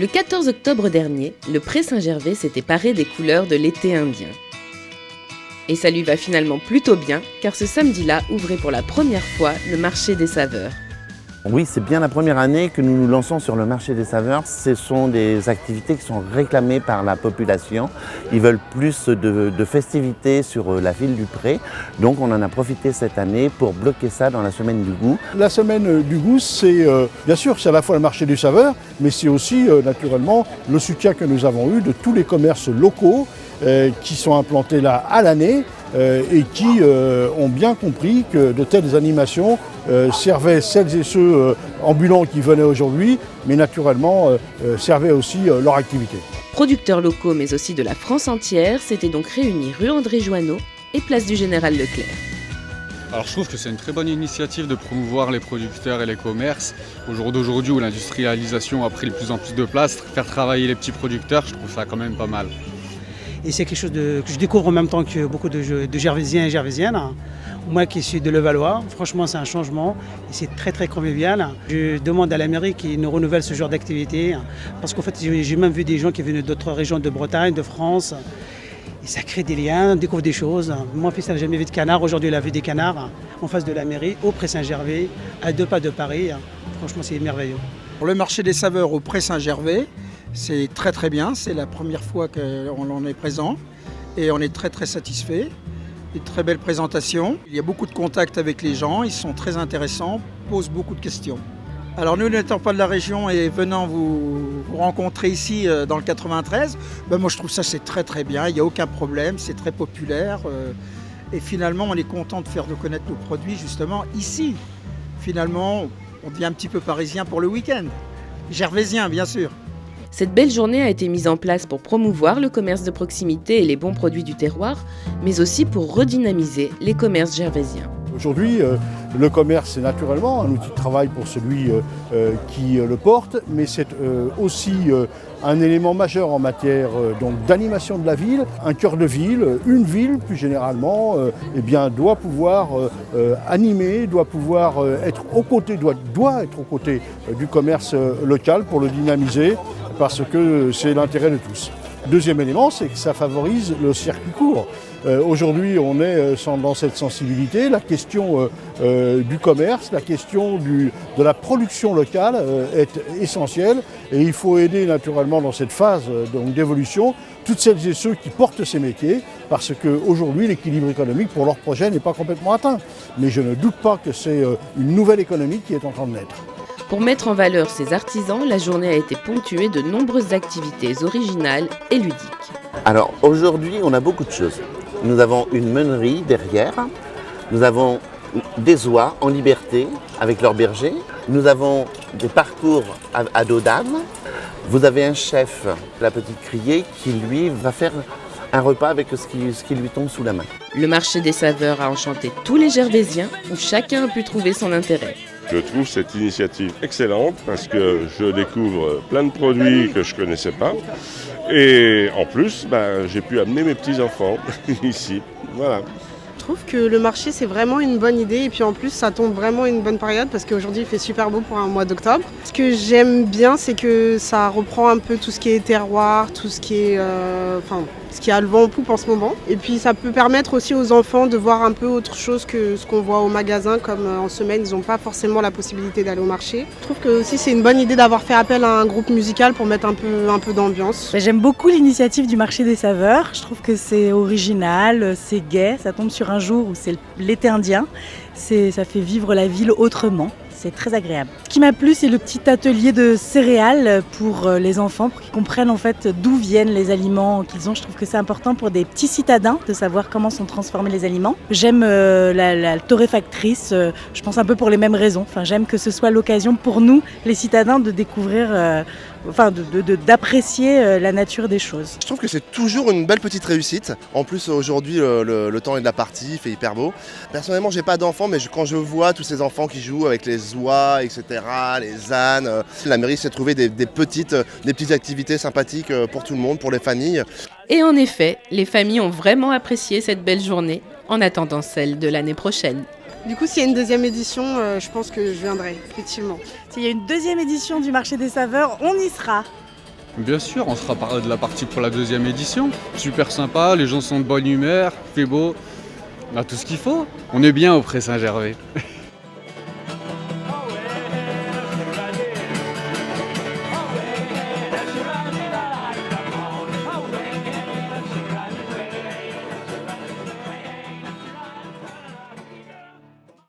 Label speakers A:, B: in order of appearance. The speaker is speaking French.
A: Le 14 octobre dernier, le Pré Saint-Gervais s'était paré des couleurs de l'été indien. Et ça lui va finalement plutôt bien, car ce samedi-là ouvrait pour la première fois le marché des saveurs.
B: Oui, c'est bien la première année que nous nous lançons sur le marché des saveurs. Ce sont des activités qui sont réclamées par la population. Ils veulent plus de festivités sur la ville du Pré. Donc on en a profité cette année pour bloquer ça dans la semaine du goût.
C: La semaine du goût, c'est bien sûr, c'est à la fois le marché des saveurs, mais c'est aussi naturellement le soutien que nous avons eu de tous les commerces locaux qui sont implantés là à l'année et qui ont bien compris que de telles animations servaient celles et ceux ambulants qui venaient aujourd'hui, mais naturellement servaient aussi leur activité.
A: Producteurs locaux mais aussi de la France entière s'étaient donc réunis rue André Joanneau et place du Général Leclerc.
D: Alors je trouve que c'est une très bonne initiative de promouvoir les producteurs et les commerces. Au jour d'aujourd'hui où l'industrialisation a pris de plus en plus de place, faire travailler les petits producteurs, je trouve ça quand même pas mal.
E: Et c'est quelque chose que je découvre en même temps que beaucoup de Gervaisiens et Gervaisiennes. Moi qui suis de Levallois, franchement c'est un changement et c'est très très convivial. Je demande à la mairie qu'ils nous renouvelle ce genre d'activité parce qu'en fait j'ai même vu des gens qui venaient d'autres régions de Bretagne, de France. Et ça crée des liens, on découvre des choses. Mon fils n'a jamais vu de canard, aujourd'hui il a vu des canards en face de la mairie, au Pré Saint-Gervais, à 2 pas de Paris. Franchement c'est merveilleux.
F: Pour le marché des saveurs au Pré Saint-Gervais, c'est très très bien, c'est la première fois qu'on en est présent et on est très très satisfait. Une très belle présentation, il y a beaucoup de contacts avec les gens, ils sont très intéressants, posent beaucoup de questions. Alors nous n'étant pas de la région et venant vous rencontrer ici dans le 93, moi je trouve ça c'est très très bien, il n'y a aucun problème, c'est très populaire et finalement on est content de faire connaître nos produits justement ici. Finalement on devient un petit peu parisien pour le week-end, gervaisien bien sûr.
A: Cette belle journée a été mise en place pour promouvoir le commerce de proximité et les bons produits du terroir, mais aussi pour redynamiser les commerces gervaisiens.
C: Aujourd'hui, le commerce, c'est naturellement un outil de travail pour celui qui le porte, mais c'est aussi un élément majeur en matière d'animation de la ville. Un cœur de ville, une ville plus généralement, doit pouvoir animer, doit pouvoir être aux côtés, doit être aux côtés du commerce local pour le dynamiser, parce que c'est l'intérêt de tous. Deuxième élément, c'est que ça favorise le circuit court. Aujourd'hui, on est dans cette sensibilité. La question du commerce, la question de la production locale est essentielle et il faut aider naturellement dans cette phase d'évolution toutes celles et ceux qui portent ces métiers parce qu'aujourd'hui, l'équilibre économique pour leur projet n'est pas complètement atteint. Mais je ne doute pas que c'est une nouvelle économie qui est en train de naître.
A: Pour mettre en valeur ces artisans, la journée a été ponctuée de nombreuses activités originales et ludiques.
B: Alors aujourd'hui, on a beaucoup de choses. Nous avons une meunerie derrière, nous avons des oies en liberté avec leurs bergers, nous avons des parcours à dos d'âne, vous avez un chef, la petite criée, qui lui va faire un repas avec ce qui lui tombe sous la main.
A: Le marché des saveurs a enchanté tous les Gervaisiens où chacun a pu trouver son intérêt.
G: Je trouve cette initiative excellente parce que je découvre plein de produits que je ne connaissais pas. Et en plus, j'ai pu amener mes petits-enfants ici. Voilà.
H: Je trouve que le marché c'est vraiment une bonne idée et puis en plus ça tombe vraiment une bonne période parce qu'aujourd'hui il fait super beau pour un mois d'octobre. Ce que j'aime bien c'est que ça reprend un peu tout ce qui est terroir, tout ce qui est ce qui a le vent en poupe en ce moment. Et puis ça peut permettre aussi aux enfants de voir un peu autre chose que ce qu'on voit au magasin, comme en semaine ils n'ont pas forcément la possibilité d'aller au marché. Je trouve que aussi c'est une bonne idée d'avoir fait appel à un groupe musical pour mettre un peu d'ambiance.
I: J'aime beaucoup l'initiative du marché des saveurs, je trouve que c'est original, c'est gai, ça tombe sur un jour où c'est l'été indien, ça fait vivre la ville autrement. C'est très agréable. Ce qui m'a plu, c'est le petit atelier de céréales pour les enfants, pour qu'ils comprennent en fait d'où viennent les aliments qu'ils ont. Je trouve que c'est important pour des petits citadins de savoir comment sont transformés les aliments. J'aime la torréfactrice, je pense un peu pour les mêmes raisons. J'aime que ce soit l'occasion pour nous, les citadins, de découvrir, d'apprécier la nature des choses.
J: Je trouve que c'est toujours une belle petite réussite. En plus, aujourd'hui, le temps est de la partie, il fait hyper beau. Personnellement, j'ai pas d'enfants, mais quand je vois tous ces enfants qui jouent avec les oies, etc., les ânes, la mairie s'est trouvé des petites activités sympathiques pour tout le monde, pour les familles.
A: Et en effet, les familles ont vraiment apprécié cette belle journée, en attendant celle de l'année prochaine.
H: Du coup, s'il y a une deuxième édition, je pense que je viendrai, effectivement.
I: S'il y a une deuxième édition du marché des saveurs, on y sera.
D: Bien sûr, on sera de la partie pour la 2e édition. Super sympa, les gens sont de bonne humeur, il fait beau. On a tout ce qu'il faut. On est bien au Pré Saint-Gervais.